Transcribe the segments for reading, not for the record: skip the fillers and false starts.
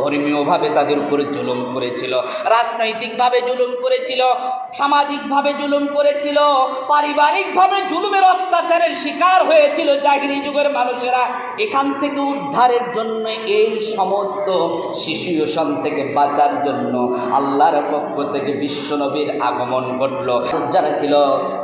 ধর্মীয়ভাবে তাদের উপরে জুলুম করেছিল, রাজনৈতিকভাবে জুলুম করেছিল, সামাজিকভাবে জুলুম করেছিল, পারিবারিকভাবে জুলুমের অত্যাচারের শিকার হয়েছিল জাহিলি যুগের মানুষেরা। এখান থেকে উদ্ধারের জন্য, এই সমস্ত সিচুয়েশন থেকে বাঁচার জন্য আল্লাহর পক্ষ থেকে বিশ্বনবীর আগমন ঘটল। যারা ছিল,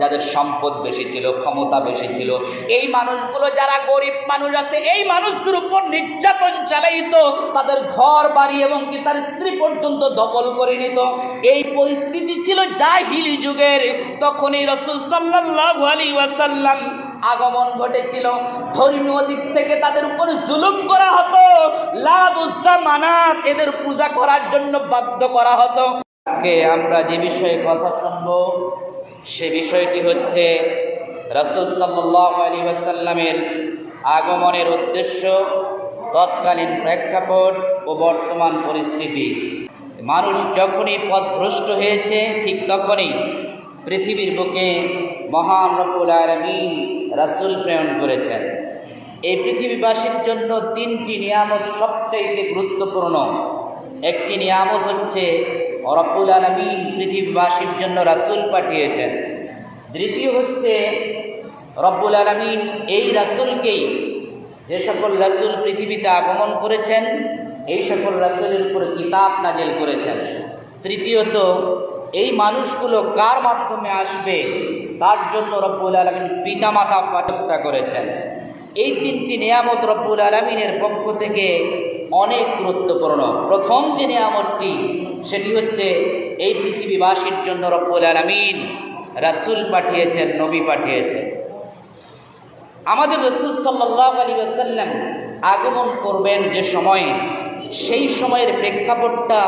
যাদের সম্পদ বেশি ছিল, ক্ষমতা বেশি ছিল, এই মানুষগুলো যারা গরিব মানুষ আছে, এই মানুষদের উপর নির্যাতন চালাইত, তাদের ঘর বাড়ি এবং কি তার স্ত্রী পর্যন্ত দখল করে নিত। এই পরিস্থিতি ছিল জাহিলি যুগের। তখনই রাসূল সাল্লাল্লাহু আলাইহি ওয়াসাল্লাম আগমন ঘটেছিল। ধর্মীয় দিক থেকে তাদের উপর জুলুম করা হতো, লাত উজ্জা মানাত এদের পূজা করার জন্য বাধ্য করা হতো। আজকে আমরা যে বিষয়ে কথা শুনব, সে বিষয়টি হচ্ছে রাসূল সাল্লাল্লাহু আলাইহি ওয়াসাল্লামের আগমনের উদ্দেশ্য, তৎকালীন প্রেক্ষাপট ও বর্তমান পরিস্থিতি। মানুষ যখনই পথভ্রষ্ট হয়েছে, ঠিক তখনই পৃথিবীর বুকে মহান রব্বুল আলামিন রাসূল প্রেরণ করেছেন। এই পৃথিবীবাসীর জন্য তিনটি নিয়ামত সবচাইতে গুরুত্বপূর্ণ। একটি নিয়ামত হচ্ছে রব্বুল আলামিন পৃথিবীবাসীর জন্য রাসূল পাঠিয়েছেন। দ্বিতীয় হচ্ছে রব্বুল আলামিন এই রাসূলকেই, যে সকল রাসূল পৃথিবীতে আগমন করেছেন, এই সকল রাসূলের উপরে কিতাব নাজিল করেছেন। তৃতীয়ত, এই মানুষগুলো কার মাধ্যমে আসবে তার জন্য রব্বুল আলামিন পিতামাতা ব্যবস্থা করেছেন। এই তিনটি নিয়ামত রব্বুল আলামিনের পক্ষ থেকে অনেক গুরুত্বপূর্ণ। প্রথম যে নিয়ামতটি, সেটি হচ্ছে এই পৃথিবীবাসীর জন্য রব্বুল আলামিন রাসূল পাঠিয়েছেন, নবী পাঠিয়েছেন। আমাদের রাসূল সাল্লাল্লাহু আলাইহি ওয়াসাল্লাম আগমন করবেন যে সময়ে, সেই সময়ের প্রেক্ষাপটটা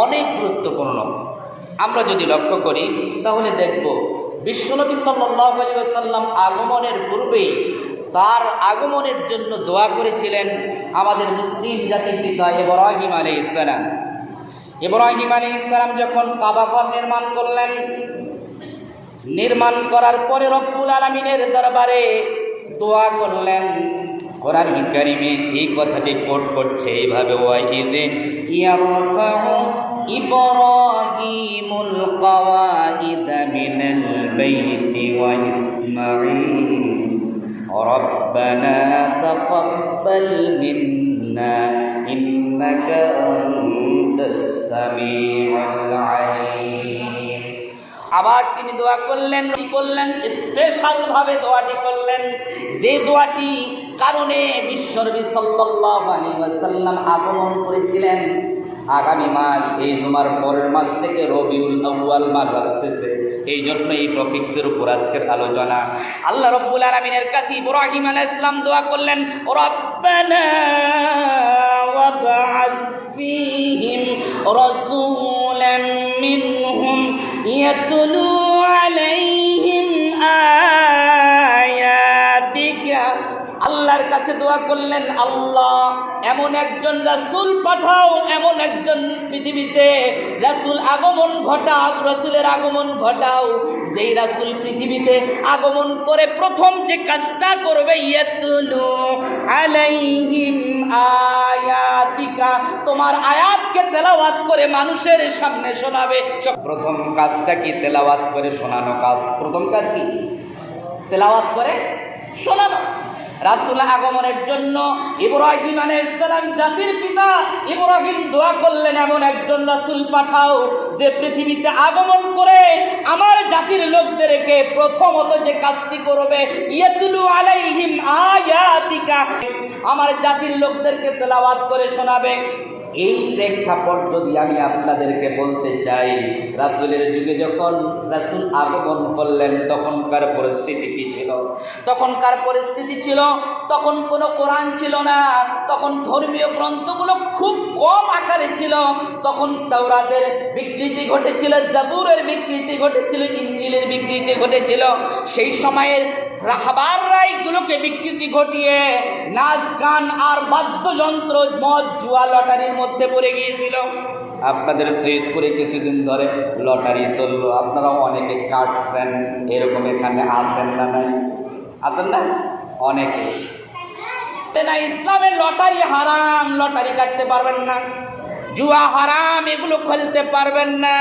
অনেক গুরুত্বপূর্ণ। আমরা যদি লক্ষ্য করি তাহলে দেখব বিশ্বনবী সাল্লাল্লাহু আলাইহি ওয়াসাল্লাম আগমনের পূর্বেই তার আগমনের জন্য দোয়া করেছিলেন আমাদের মুসলিম জাতির পিতা ইব্রাহিম আলাইহিস সালাম। ইব্রাহিম আলাইহিস সালাম যখন কাবা ঘর নির্মাণ করলেন, নির্মাণ করার পরে রব্বুল আলামিনের দরবারে দোয়া করলেন। কোরআন কারীমে এই কথাটি কোট করছে এইভাবে, ওয়াইদে ইয়ারফাউ ইব্রাহিমুল কওয়াইদা মিনাল বাইতি ওয়া ইসমাঈল রব্বানা তাকাব্বাল মিন্না ইন্নাকা আনতাস সামিউল আলিম। আবার তিনি দোয়া করলেন, স্পেশাল ভাবে দোয়াটি করলেন, যে দোয়াটি কারণে বিশ্বনবী সাল্লাল্লাহু আলাইহি ওয়াসাল্লাম আগমন করেছিলেন। আগামী মাস, এই জুমার পরের মাস থেকে রবিউল আউয়াল মাস আসতেছে, এই জন্য এই টপিকসের উপর আজকের আলোচনা। আল্লাহ রব্বুল আলামিনের কাছে ইব্রাহিম আলাইহিস সালাম দোয়া করলেন, রব্বানা ওয়াবআস ফীহিম রাসূলাম মিনহুম ইয়াতলু আলাইহিম আয়াতিকা। আল্লাহর কাছে দোয়া করলেন, আল্লাহ এমন একজন রাসূল পাঠাও, এমন একজন পৃথিবীতে রাসূল আগমন ঘটাও, রাসূলের আগমন ঘটাও, যেই রাসূল পৃথিবীতে আগমন করে প্রথম যে কাজটা করবে, ইয়াতলু আলাইহিম আয়াতিকা, তোমার আয়াতকে তেলাওয়াত করে মানুষের সামনে শোনাবে। প্রথম কাজটা কি? তেলাওয়াত করে শোনানো কাজ। প্রথম কাজ কি? তেলাওয়াত করে শোনানো। রাসূল আগমনের জন্য ইব্রাহিম আলাইহিস সালাম জাতির পিতা ইব্রাহিম দোয়া করলেন, এমন একজন রাসূল পাঠাও যে পৃথিবীতে আগমন করে আমার জাতির লোকদেরকে প্রথমত যে কাজটি করবে, ইয়াতলু আলাইহিম আয়াতিকা, আমার জাতির লোকদেরকে তেলাওয়াত করে শোনাবে। এই প্রেক্ষাপট যদি আমি আপনাদেরকে বলতে চাই, রাসূলের যুগে যখন রাসূল আগমন করলেন তখনকার পরিস্থিতি কি ছিল? তখনকার পরিস্থিতি ছিল, তখন কোনো কোরআন ছিল না, তখন ধর্মীয় গ্রন্থগুলো খুব কম আকারে ছিল। তখন তাওরাতের বিকৃতি ঘটেছিল, জাবুরের বিকৃতি ঘটেছিল, ইনজিলের বিকৃতি ঘটেছিল। সেই সময়ের রাহবাররা এইগুলোকে বিকৃতি ঘটিয়ে নাচ গান আর বাদ্যযন্ত্র, মদ, জুয়া, লটারির মধ্যে পড়ে গিয়েছিল। আপনাদের সৈয়দপুরে কিছুদিন ধরে লটারি চললো, আপনারাও অনেকে কাটছেন, এরকম এখানে আসেন না? নাই? আসেন না অনেকে? না ইসলামের লটারি হারাম, লটারি কাটতে পারবেন না। জুয়া হারাম, এগুলো খেলতে পারবেন না।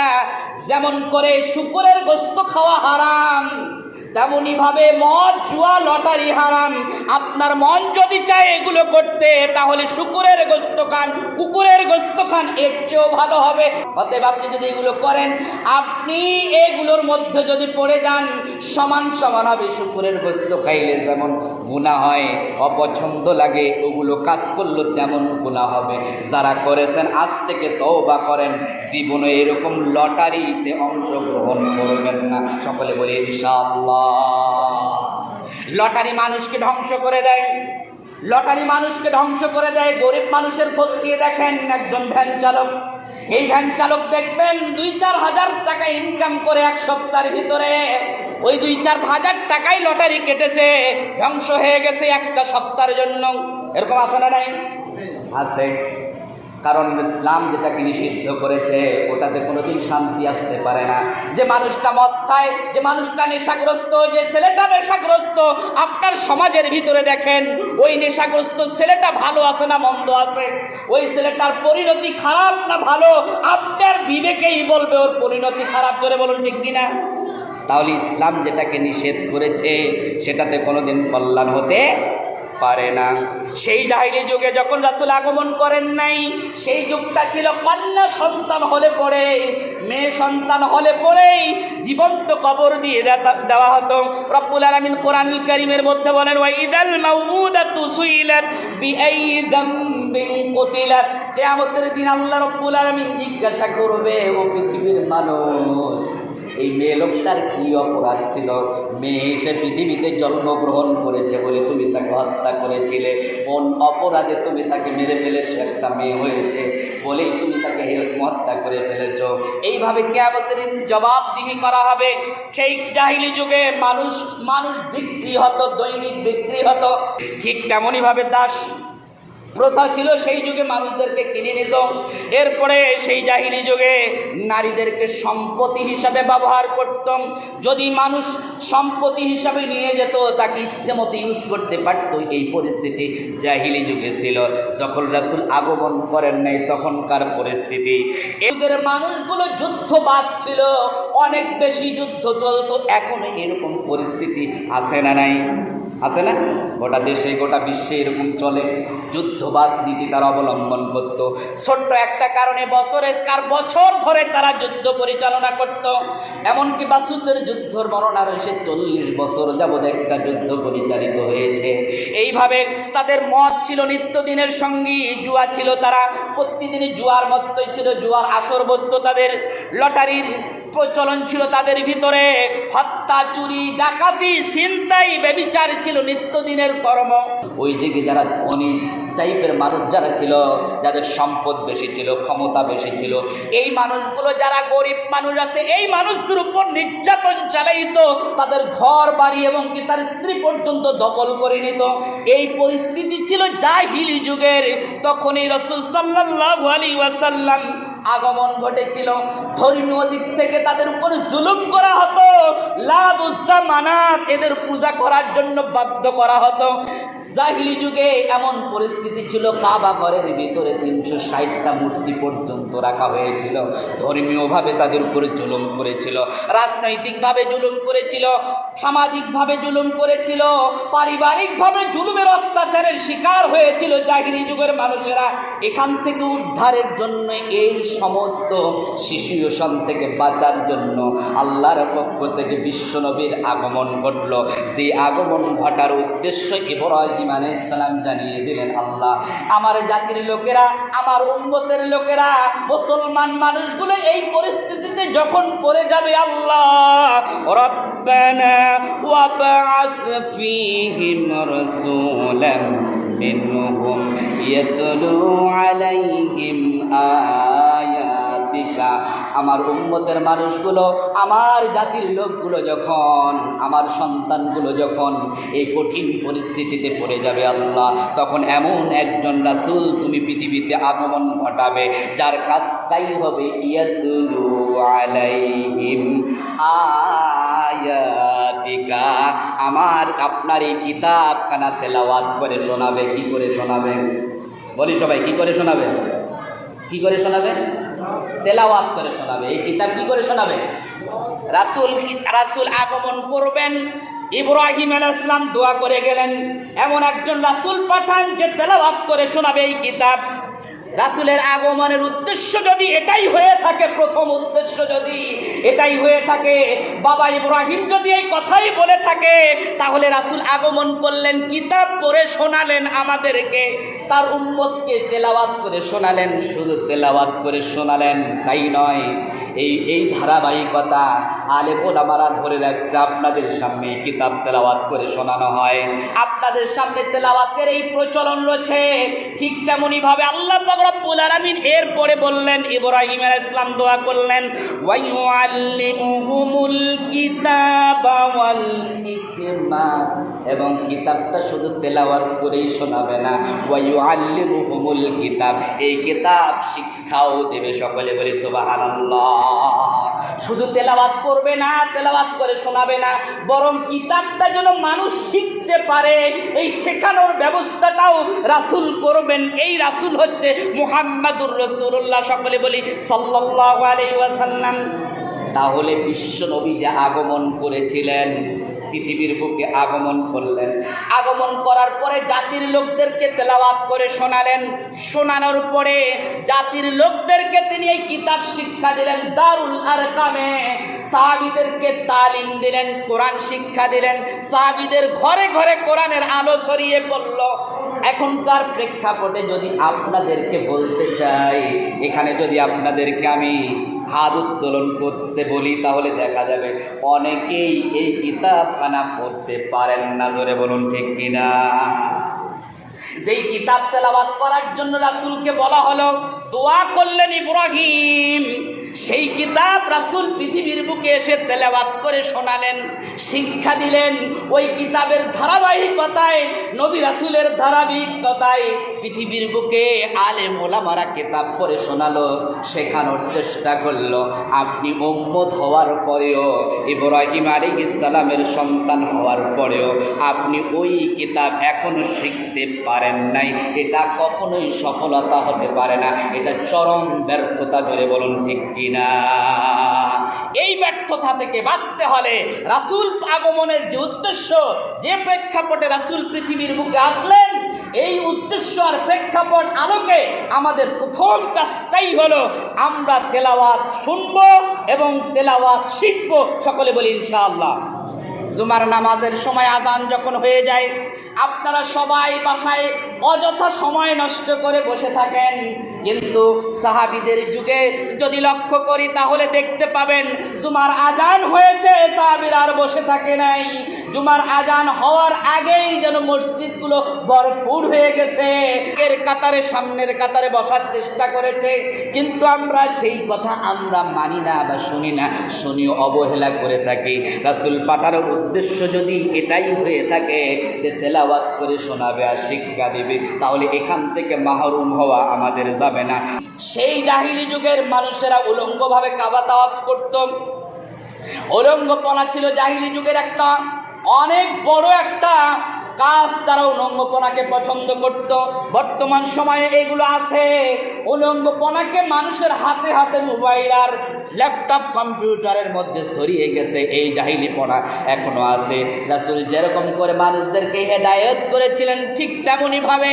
যেমন করে শুকরের গোশত খাওয়া হারাম, তেমনি ভাবে মদ, জুয়া, লটারি হারাম। আপনার মন যদি চায় এগুলো করতে, তাহলে শুকরের গোশত খান, কুকুরের গোশত খান, এর চেয়েও ভালো হবে। অতএব আপনি যদি এগুলো করেন, আপনি এগুলোর মধ্যে যদি পড়ে যান, সমান সমান হবে। শুকরের গোশত খাইলে যেমন গুনাহ হয়, অপছন্দ লাগে, ওগুলো কাজ করলে তেমন গুনাহ হবে। যারা করেছেন আজ থেকে তওবা করেন, জীবনে এরকম লটারিতে অংশগ্রহণ করবেন না। সকলে বলি ইনশাআল্লাহ। লটারি মানুষকে ধ্বংস করে দেয়, লটারি মানুষকে ধ্বংস করে দেয়। গরিব মানুষের খোঁজ দিয়ে দেখেন, একজন ভ্যান চালক, এই ভ্যান চালক দেখবেন 2-4 হাজার টাকা ইনকাম করে এক সপ্তাহের ভিতরে, ওই 2-4 হাজার টাকাই লটারি কেটেছে, ধ্বংস হয়ে গেছে একটা সপ্তাহের জন্য। এরকম আছে না নাই? আছে। কারণ ইসলাম যেটাকে নিষিদ্ধ করেছে ওটাতে কোনোদিন শান্তি আসতে পারে না। যে মানুষটা মদ খায়, যে মানুষটা নেশাগ্রস্ত, যে ছেলেটা নেশাগ্রস্ত, আপনার সমাজের ভিতরে দেখেন ওই নেশাগ্রস্ত ছেলেটা ভালো আছে না মন্দ আছে, ওই ছেলেটার পরিণতি খারাপ না ভালো, আপনার বিবেকেই বলবে ওর পরিণতি খারাপ। করে বলুন ঠিক কিনা? তাহলে ইসলাম যেটাকে নিষেধ করেছে সেটাতে কোনোদিন কল্যাণ হতে পারে না। সেই জাহিলি যুগে যখন রাসূল আগমন করেন নাই, সেই যুগটা ছিল কন্যা সন্তান হলে পরে, মেয়ে সন্তান হলে পরেই জীবন্ত কবর দিয়ে দেওয়া হতো। রব্বুল আলামিন কোরআনুল কারীমের মধ্যে বলেন, ওয়া ইদাল মাউউদাতু সুইলাত বিআইয়ি যামবিন কুতিলাত। কিয়ামতের দিন আল্লাহ রব্বুল আলামিন জিজ্ঞাসা করবে, ও পৃথিবীর মানুষ, এই মেয়ে লোকটার কি অপরাধ ছিল? মেয়ে এসে পৃথিবীতে জন্মগ্রহণ করেছে বলে তুমি তাকে হত্যা করেছিলে, কোন অপরাধে তুমি তাকে মেরে ফেলেছো? একটা মেয়ে হয়েছে বলেই তুমি তাকে হত্যা করে ফেলেছ। এইভাবে কিয়ামতের দিন জবাবদিহি করা হবে। সেই জাহিলি যুগে মানুষ বিক্রি হতো, দৈনিক বিক্রি হতো। ঠিক তেমনইভাবে দাস প্রথা ছিল, সেই যুগে মানুষদেরকে কিনে নিত। এরপরে সেই জাহিলি যুগে নারীদেরকে সম্পত্তি হিসাবে ব্যবহার করত। যদি মানুষ সম্পত্তি হিসাবে নিয়ে যেত, তাকে ইচ্ছে মতো ইউজ করতে পারত। এই পরিস্থিতি জাহিলি যুগে ছিল। যখন রাসূল আগমন করেন নাই তখনকার পরিস্থিতি। এই যুগের মানুষগুলো যুদ্ধবাদ ছিল, অনেক বেশি যুদ্ধ চলতো। এখনো এরকম পরিস্থিতি আছে না নাই? আছে না? গোটা দেশে গোটা বিশ্বে এরকম চলে। যুদ্ধবাজ নীতি তারা অবলম্বন করত। ছোট্ট একটা কারণে বছর ধরে তারা যুদ্ধ পরিচালনা করত। এমনকি বাসুসের যুদ্ধর বর্ণনা রয়েছে, 40 বছর যাবৎ একটা যুদ্ধ পরিচালিত হয়েছে। এইভাবে তাদের মদ ছিল নিত্যদিনের সঙ্গী, জুয়া ছিল, তারা প্রতিদিনই জুয়ার মত্তই ছিল, জুয়ার আসর বসত তাদের, লটারির প্রচলন ছিল তাদের ভিতরে, হত্যা, চুরি, ডাকাতি, ছিনতাই, ব্যভিচার ছিল নিত্যদিনের কর্ম। ওই দিকে যারা ধনী টাইপের মানুষ যারা ছিল, যাদের সম্পদ বেশি ছিল, ক্ষমতা বেশি ছিল, এই মানুষগুলো যারা গরিব মানুষ আছে, এই মানুষদের উপর নির্যাতন চালাইতো, তাদের ঘর বাড়ি এবং কি তার স্ত্রী পর্যন্ত দখল করে নিত। এই পরিস্থিতি ছিল জাহিলি যুগের। তখনই রাসূল সাল্লাল্লাহু আলাইহি ওয়াসাল্লাম আগমন ঘটেছিল। ধর্মীয় দিক থেকে তাদের উপর জুলুম করা হতো, লাত, উজ্জা, মানাত এদের পূজা করার জন্য বাধ্য করা হতো। জাহিলি যুগে এমন পরিস্থিতি ছিল, কাবা ঘরের ভিতরে 360টা মূর্তি পর্যন্ত রাখা হয়েছিল। ধর্মীয়ভাবে তাদের উপরে জুলুম করেছিল, রাজনৈতিকভাবে জুলুম করেছিল, সামাজিকভাবে জুলুম করেছিল, পারিবারিকভাবে জুলুমের অত্যাচারের শিকার হয়েছিল জাহিলি যুগের মানুষেরা। এখান থেকে উদ্ধারের জন্য, এই সমস্ত সিচুয়েশন থেকে বাঁচার জন্য আল্লাহর পক্ষ থেকে বিশ্বনবীর আগমন ঘটল। যে আগমন ঘটার উদ্দেশ্য ইব্রাহিম আলাইহিস সালাম জানিয়ে দিলেন, আল্লাহ, আমার জাতির লোকেরা, আমার উম্মতের লোকেরা, মুসলমান মানুষগুলো এই পরিস্থিতিতে যখন পড়ে যাবে, আল্লাহ রব্বানা ওয়াবআস ফীহিম রাসূলাম মিনহুম ইয়াতলু আলাইহিম আয়াতিকা আমার উম্মতের মানুষগুলো, আমার জাতির লোকগুলো যখন, আমার সন্তানগুলো যখন এই কঠিন পরিস্থিতিতে পড়ে যাবে আল্লাহ, তখন এমন একজন রাসূল তুমি পৃথিবীতে আগমন ঘটাবে যার কাজটাই হবে ইয়াতুলু আলাইহিম আয়াতিকা, আমার আপনার এই কিতাবখানা তেলাওয়াত করে শোনাবে। কি করে শোনাবে? বলি সবাই, কি করে শোনাবে? কি করে শোনাবে? তেলাওয়াত করে শোনাবে। এই কিতাব কি করে শোনাবে? রাসূল আগমন করবেন, ইব্রাহিম আলাইহিস সালাম দোয়া করে গেলেন, এমন একজন রাসূল পাঠান যে তেলাওয়াত করে শোনাবে এই কিতাব। রাসূলের আগমনের উদ্দেশ্য যদি এটাই হয়ে থাকে, প্রথম উদ্দেশ্য যদি এটাই হয়ে থাকে, বাবা ইব্রাহিম যদি এই কথাই বলে থাকে, তাহলে রাসূল আগমন করলেন, কিতাব পড়ে শোনালেন আমাদেরকে, তার উম্মতকে তেলাওয়াত করে শোনালেন। শুধু তেলাওয়াত করে শোনালেন তাই নয়, এই ধারাবাহিকতা আলেম ওলামারা ধরে রাখছে। আপনাদের সামনে কিতাব তেলাওয়াত করে শোনানো হয়, আপনাদের সামনে তেলাওয়াতের এই প্রচলন রয়েছে। ঠিক তেমনি ভাবে আল্লাহ পাক রব্বুল আলামিন এরপরে বললেন, ইব্রাহিম আলাইহিস সালাম দোয়া করলেন, ওয়া ইউআল্লিমুহুমুল কিতাবা ওয়াল হিকমা, এবং কিতাবটা শুধু তেলাওয়াত করেই শোনাবে না, ওয়া ইউআল্লিমুহুমুল কিতাব, এই কিতাব শিক্ষাও দেবে। সকলে বলি সুবহানাল্লাহ। শুধু তেলাওয়াত করবে না, তেলাওয়াত করে শোনাবে না, বরং কিতাবটা যেন মানুষ শিখতে পারে, এই শেখানোর ব্যবস্থাটাও রাসূল করবেন। এই রাসূল হচ্ছে মুহাম্মাদুর রাসূলুল্লাহ। সকলে বলি সাল্লাল্লাহু আলাইহি ওয়াসাল্লাম। তাহলে বিশ্ব নবী যে আগমন করেছিলেন, পৃথিবীর বুকে আগমন করলেন, আগমন করার পরে জাতির লোকদেরকে তেলাওয়াত করে শোনালেন, শোনানোর পরে জাতির লোকদেরকে তিনি এই কিতাব শিক্ষা দিলেন। দারুল আরকামে সাহাবীদেরকে তালিম দিলেন, কোরআন শিক্ষা দিলেন, সাহাবীদের ঘরে ঘরে কোরআনের আলো ছড়িয়ে পড়ল। এখনকার প্রেক্ষাপটে যদি আপনাদেরকে বলতে চাই, এখানে যদি আপনাদেরকে আমি হাত উত্তোলন করতে বলি, তাহলে দেখা যাবে অনেকেই এই কিতাবখানা পড়তে পারেন না। ধরে বলুন ঠিক কিনা? যেই কিতাব তেলাওয়াত করার জন্য রাসূলকে বলা হলো, দোয়া করলেন ইব্রাহিম, সেই কিতাব রাসূল পৃথিবীর বুকে এসে তেলাওয়াত করে শোনালেন, শিক্ষা দিলেন। ওই কিতাবের ধারাবাহিকতায়, নবী রাসূলের ধারাবাহিকতায় পৃথিবীর বুকে আলেম ওলামারা কিতাব পড়ে শোনালো, শেখানোর চেষ্টা করলো। আপনি উম্মত হওয়ার পরেও, ইব্রাহিম আলাইহিস সালামের সন্তান হওয়ার পরেও আপনি ওই কিতাব এখনো শিখতে পারেন নাই, এটা কখনোই সফলতা হতে পারে না, এটা চরম ব্যর্থতা। ধরে বলুন ঠিক কিনা? এই ব্যর্থতা থেকে বাঁচতে হলে রাসূল আগমনের যে উদ্দেশ্য, যে প্রেক্ষাপটে রাসূল পৃথিবীর বুকে আসলেন, এই উদ্দেশ্য আর প্রেক্ষাপট আলোকে আমাদের প্রথম কাজটাই হলো আমরা তেলাওয়াত শুনবো এবং তেলাওয়াত শিখবো। সকলে বলি ইনশাআল্লাহ। জুমার নামাজের সময় আযান যখন হয়ে যায়, আপনারা সবাই বাসায় অযথা সময় নষ্ট করে বসে থাকেন, কিন্তু সাহাবীদের যুগে যদি লক্ষ্য করি তাহলে দেখতে পাবেন জুমার আযান হয়েছে, সাহাবীরা আর বসে থাকে নাই। জুমার আযান হওয়ার আগেই যেন মসজিদগুলো ভরপুর হয়ে গেছে, এর কাতারে সামনের কাতারে বসার চেষ্টা করেছে, কিন্তু আমরা সেই কথা আমরা মানি না বা শুনি না, শুনিও অবহেলা করে থাকি। রাসূল পাঠানোর উদ্দেশ্য যদি এটাই হয়ে থাকে যে তেলাওয়াত করে শোনাবে আর শিক্ষা দিবে, তাহলে এখান থেকে মাহরুম হওয়া আমাদের যাবে না। সেই জাহিলি যুগের মানুষেরা উলঙ্গভাবে কাবা তাওয়াফ করত। উলঙ্গপনা ছিল জাহিলি যুগের একটা অনেক বড় একটা কাজ, তারা উলঙ্গপনাকে পছন্দ করত। বর্তমান সময়ে এগুলো আছে, উলঙ্গপনাকে মানুষের হাতে হাতে মোবাইল আর ল্যাপটপ কম্পিউটারের মধ্যে ছড়িয়ে গেছে, এই জাহিলিপনা এখনো আছে। রাসূল যেরকম করে মানুষদেরকে হেদায়েত করেছিলেন, ঠিক তেমনি ভাবে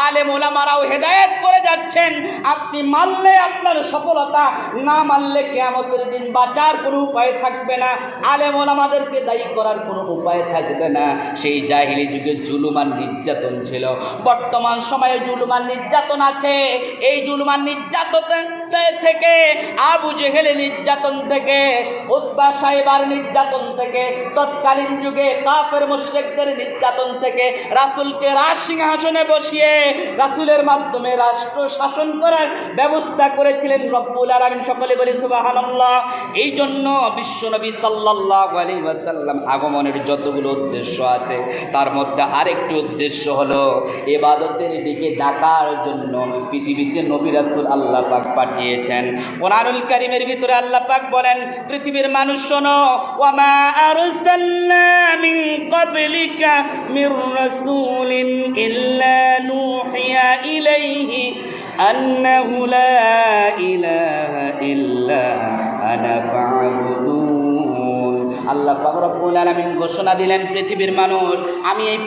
আলেম ওলামারাও হেদায়েত করে যাচ্ছেন। আপনি মানলে আপনার সফলতা, না মানলে কিয়ামতের দিন বাঁচার কোনো উপায় থাকবে না, আলেম ওলামাদেরকে দায়ী করার কোনো উপায় থাকবে না। সেই জাহিলি যুগে জুলুম আর নির্যাতন ছিল, বর্তমান সময়ে জুলুম আর নির্যাতন আছে। এই জুলুম আর নির্যাতন থেকে, আবু জেহেলের নির্যাতন থেকে, উতবা সাইবার নির্যাতন থেকে, তৎকালীন যুগে কাফের মুশরিকদের নির্যাতন থেকে রাসূলকে রাজসিংহাসনে বসিয়ে রাসূলের মাধ্যমে রাষ্ট্র শাসন করার ব্যবস্থা করেছিলেন রব্বুল আলামিন। সকলে বলি সুবহানাল্লাহ। এই জন্য বিশ্বনবী সাল্লাল্লাহু আলাইহি ওয়াসাল্লাম আগমনের যতগুলো উদ্দেশ্য আছে তার মধ্যে আরেকটি উদ্দেশ্য হলো ইবাদতের দিকে ডাকার জন্য পৃথিবীতে নবী রাসূল আল্লাহ পাক পাঠিয়েছেন। কোরআনুল কারীমের ভিতরে আল্লাহ পাক বলেন, পৃথিবীর মানুষ শোনো, ওয়া মা আরসালনা মিন ক্বাবলিকা মির রাসূলিন ইল্লা নূহিয়া ইলাইহি আন্নাহু লা ইলাহা ইল্লা আনা ফা'বুদুন। আল্লাহ পাক রব্বুল আলামিন ঘোষণা দিলেন, পৃথিবীর মানুষ, আমি এই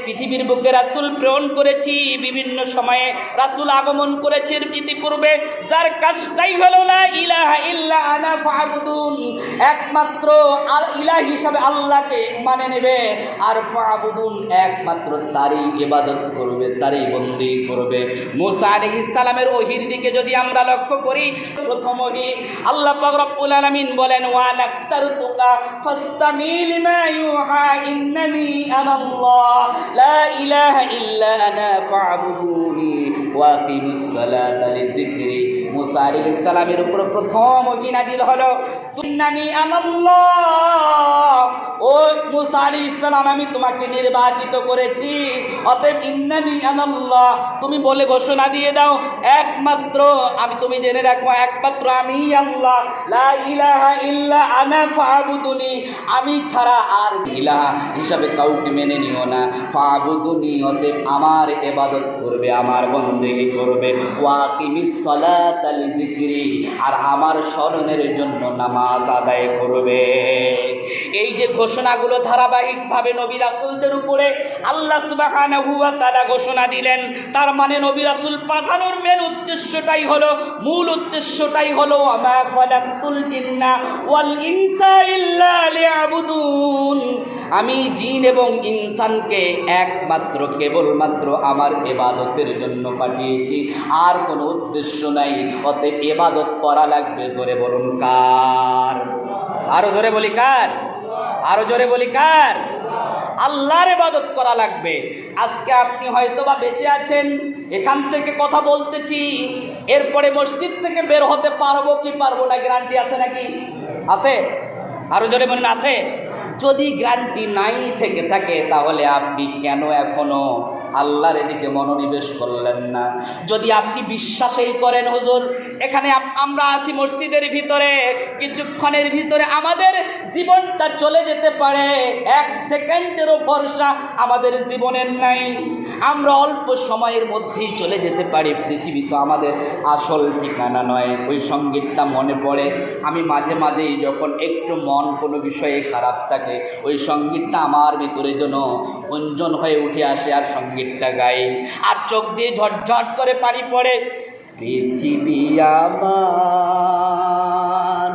পৃথিবীর বুকে রাসূল প্রেরণ করেছি। বিভিন্ন সময়ে রাসূল আগমন করেছেন ইতিপূর্বে, যার কাজটাই হলো লা ইলাহা ইল্লা আনা ফা'বুদুন, একমাত্র ইলাহ হিসাবে আল্লাহকে মানে নেবে, আর ফা'বুদুন একমাত্র তারই ইবাদত করবে, তারই বন্দি করবে। মুসা আলাইহিস সালামের ওহীর দিকে যদি আমরা লক্ষ্য করি, প্রথম ওহী আল্লাহ পাক রব্বুল আলামিন বলেন, ওয়া নাফতারতুকা ফাসতামি লিমা ইউহা ইন্নানি আনাল্লাহ লা ইলাহা ইল্লা আনা ফা'বুদুনি ওয়া আকিমুস সালাতা লিযিকরি। মুসা আলাইহিস সালামের উপর প্রথম ওহী নাযিল হলো, ইন্নানি আনাল্লাহ, ও মুসা আলাইহিস সালাম, আমি তোমাকে নির্বাচিত করেছি, অতএব ইন্নানি আনাল্লাহ, তুমি বলে ঘোষণা দিয়ে দাও, একমাত্র আমি, তুমি জেনে রাখো, একমাত্র আমি আল্লাহ, লা ইলাহা ইল্লা আনা ফা'বুদুনি, আমি ছাড়া আর ইলাহ হিসাবে কাউকে মেনে নিও না, ফা'বুদুনি, অতএব আমার ইবাদত করবে, আমার বন্দেগী করবে, ওয়া আকিমিস সালাতা লিযিকরি, আর আমার স্মরণের জন্য নামাজ আদায় করবে। এই যে ঘোষণাগুলো ধারাবাহিকভাবে নবী রাসূলদের উপরে আল্লাহ সুবহানাহু ওয়া তাআলা ঘোষণা দিলেন, তার মানে নবী রাসূল পাঠানোর মূল উদ্দেশ্যটাই হলো আমা খালাকতুল জিন্না ওয়াল ইনসা ইল্লা লিয়াবুদুন, আমি জিন এবং ইনসানকে একমাত্র কেবলমাত্র আমার ইবাদতের জন্য পাঠিয়েছি, আর কোনো উদ্দেশ্য নাই। অতএব ইবাদত করা লাগবে। জোরে বলুন কার? আরো জোরে বলি কার? আরো জোরে বলি কার? আল্লাহর ইবাদত করা লাগবে। আজকে আপনি হয়তো বা বেঁচে আছেন, এখান থেকে কথা বলতেছি, এরপরে মসজিদ থেকে বের হতে পারবো কি পারবো না, গ্যারান্টি আছে নাকি? আছে? আরো জোরে বলুন, আছে? যদি গ্যারান্টি নাই থেকে থাকে, তাহলে আপনি কেন এখনো আল্লাহর এদিকে মনোনিবেশ করলেন না? যদি আপনি বিশ্বাসই করেন, হুজুর এখানে আমরা আছি মসজিদের ভিতরে, কিছুক্ষণের ভিতরে আমাদের জীবনটা চলে যেতে পারে, এক সেকেন্ডেরও ভরসা আমাদের জীবনের নাই, আমরা অল্প সময়ের মধ্যেই চলে যেতে পারি, পৃথিবী তো আমাদের আসল ঠিকানা নয়। ওই সঙ্গীতটা মনে পড়ে, আমি মাঝে মাঝেই যখন একটু মন কোনো বিষয়ে খারাপ থাকে, ওই সঙ্গীতটা আমার ভিতরে যেন গুঞ্জন হয়ে উঠে আসে, আর সঙ্গীতটা গাই, আর চোখ দিয়ে ঝটঝট করে পানি পড়ে। পৃথিবী আমার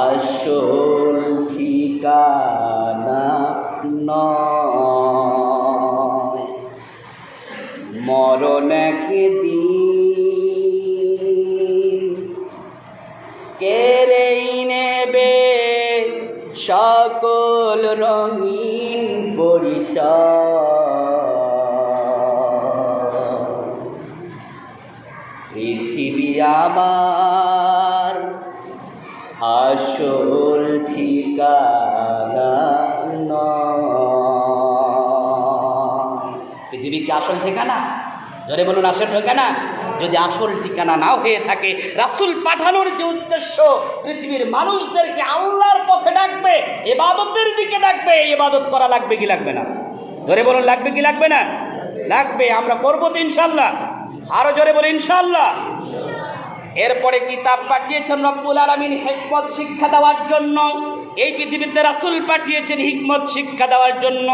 আসল ঠিকানা নয়, মরণ একদিন কেড়েই নেবে সকল রঙিন পরিচয়। পৃথিবী আমার আসল ঠিকানা নয়। পৃথিবী কি আসল ঠিকানা? জোরে বলুন, আসল ঠিকানা? যদি আসল ঠিকানা নাও হয়ে থাকে, রাসূল পাঠানোর যে উদ্দেশ্য, পৃথিবীর মানুষদেরকে আল্লাহর পথে ডাকবে, ইবাদতের দিকে ডাকবে, ইবাদত করা লাগবে কি লাগবে না? জোরে বলুন, লাগবে কি লাগবে না? লাগবে। আমরা করবো তো ইনশাআল্লাহ। আরো জোরে বলুন ইনশাআল্লাহ। এরপরে কিতাব পাঠিয়েছেন রব্বুল আলামিন হিকমত শিক্ষা দেওয়ার জন্য। এই পৃথিবীতে রাসূল পাঠিয়েছেন হিকমত শিক্ষা দেওয়ার জন্য।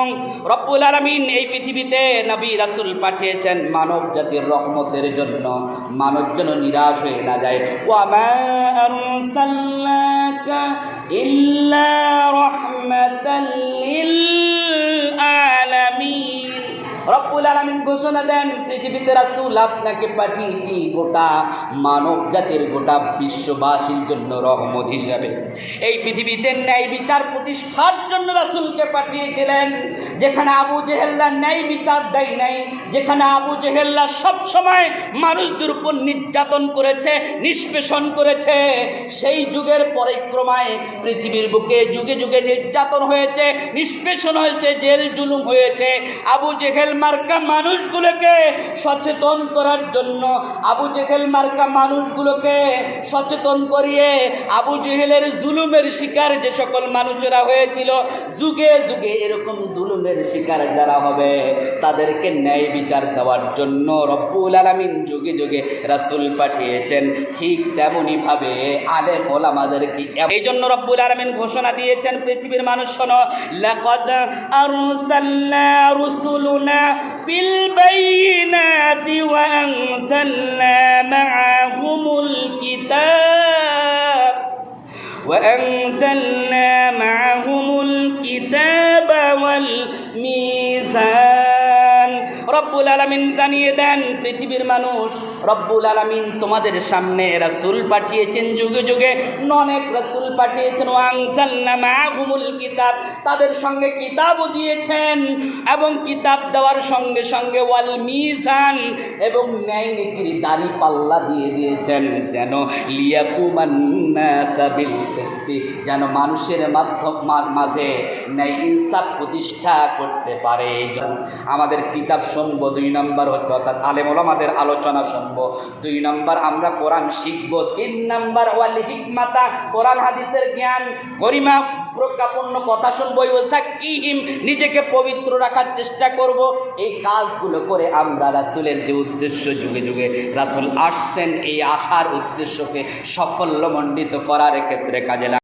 রব্বুল আলামিন এই পৃথিবীতে নবী রাসূল পাঠিয়েছেন মানব জাতির রহমতের জন্য, মানুষ যেন নিরাশ হয়ে না যায়। ওয়া মা আরসালনাকা ইল্লা রাহমাতাল লিল রব্বুল আলামিন ঘোষণা দেন, পৃথিবীতে রাসূল আপনাকে পাঠিয়েছি গোটা মানব জাতির, গোটা বিশ্ববাসীর জন্য রহমত হিসাবে। এই পৃথিবীতে ন্যায় বিচার প্রতিষ্ঠার জন্য রাসূলকে পাঠিয়েছিলেন। যেখানে আবু জেহেল্লা ন্যায় বিচার দেয় নাই, যেখানে আবু জেহেল্লা সব সময় মানুষদের উপর নির্যাতন করেছে, নিষ্পেষণ করেছে, সেই যুগের পরিক্রমায় পৃথিবীর বুকে যুগে যুগে নির্যাতন হয়েছে, নিষ্পেষণ হয়েছে, জেল জুলুম হয়েছে। আবু জেহেল মার্কা মানুষগুলোকে সচেতন করার জন্য, আবু জেহেল মার্কা মানুষগুলোকে সচেতন করিয়ে আবু জেহেলের জুলুমের শিকার যে সকল মানুষেরা হয়েছিল, যুগে যুগে এরকম জুলুমের শিকার যারা হবে তাদেরকে ন্যায় বিচার দেওয়ার জন্য রব্বুল আলামিন যুগে যুগে রাসূল পাঠিয়েছেন। ঠিক তেমনি ভাবে আলেম ওলামাদেরকে এই জন্য রব্বুল আলামিন ঘোষণা দিয়েছেন, পৃথিবীর মানুষ শোনো, লাকাদ আরসালনা রুসুলুনা বিল বাইয়িনাতি ওয়া আনজালনা মাআহুমুল কিতাব وأنزلنا معهم الكتاب والميزان। রব্বুল আলামিন জানিয়ে দেন, পৃথিবীর মানুষ, রব্বুল আলামিন তোমাদের সামনে রাসূল পাঠিয়েছেন, যুগে যুগে অনেক রাসূল পাঠিয়েছেন। ওয়ানজালনা মাআহুমুল কিতাব, তাদের সঙ্গে কিতাবও দিয়েছেন, এবং কিতাব দেওয়ার সঙ্গে সঙ্গে ওয়াল মিজান, এবং ন্যায় নীতির দাড়ি পাল্লা দিয়ে দিয়েছেন, যেন লিয়াকুমান নাসা বিল কিসতি, যেন মানুষের মাঝে ন্যায় ইনসাফ প্রতিষ্ঠা করতে পারে। আমাদের কিতাব শুনবো, 2 নম্বর হচ্ছে অর্থাৎ আলেম ওলামাদের আলোচনা শুনবো, 2 নম্বর আমরা কোরআন শিখবো, 3 নম্বর ওয়াল হিকমাতা, কোরআন হাদিসের জ্ঞান, গরিমা প্রজ্ঞাপন্ন কথা শুনবো, ওয়াসাক্কিহিম, নিজেকে পবিত্র রাখার চেষ্টা করব। এই কাজগুলো করে আমরা রাসূলের যে উদ্দেশ্য, যুগে যুগে রাসূল আসছেন এই আসার উদ্দেশ্যকে সাফল্যমণ্ডিত করার ক্ষেত্রে কাজে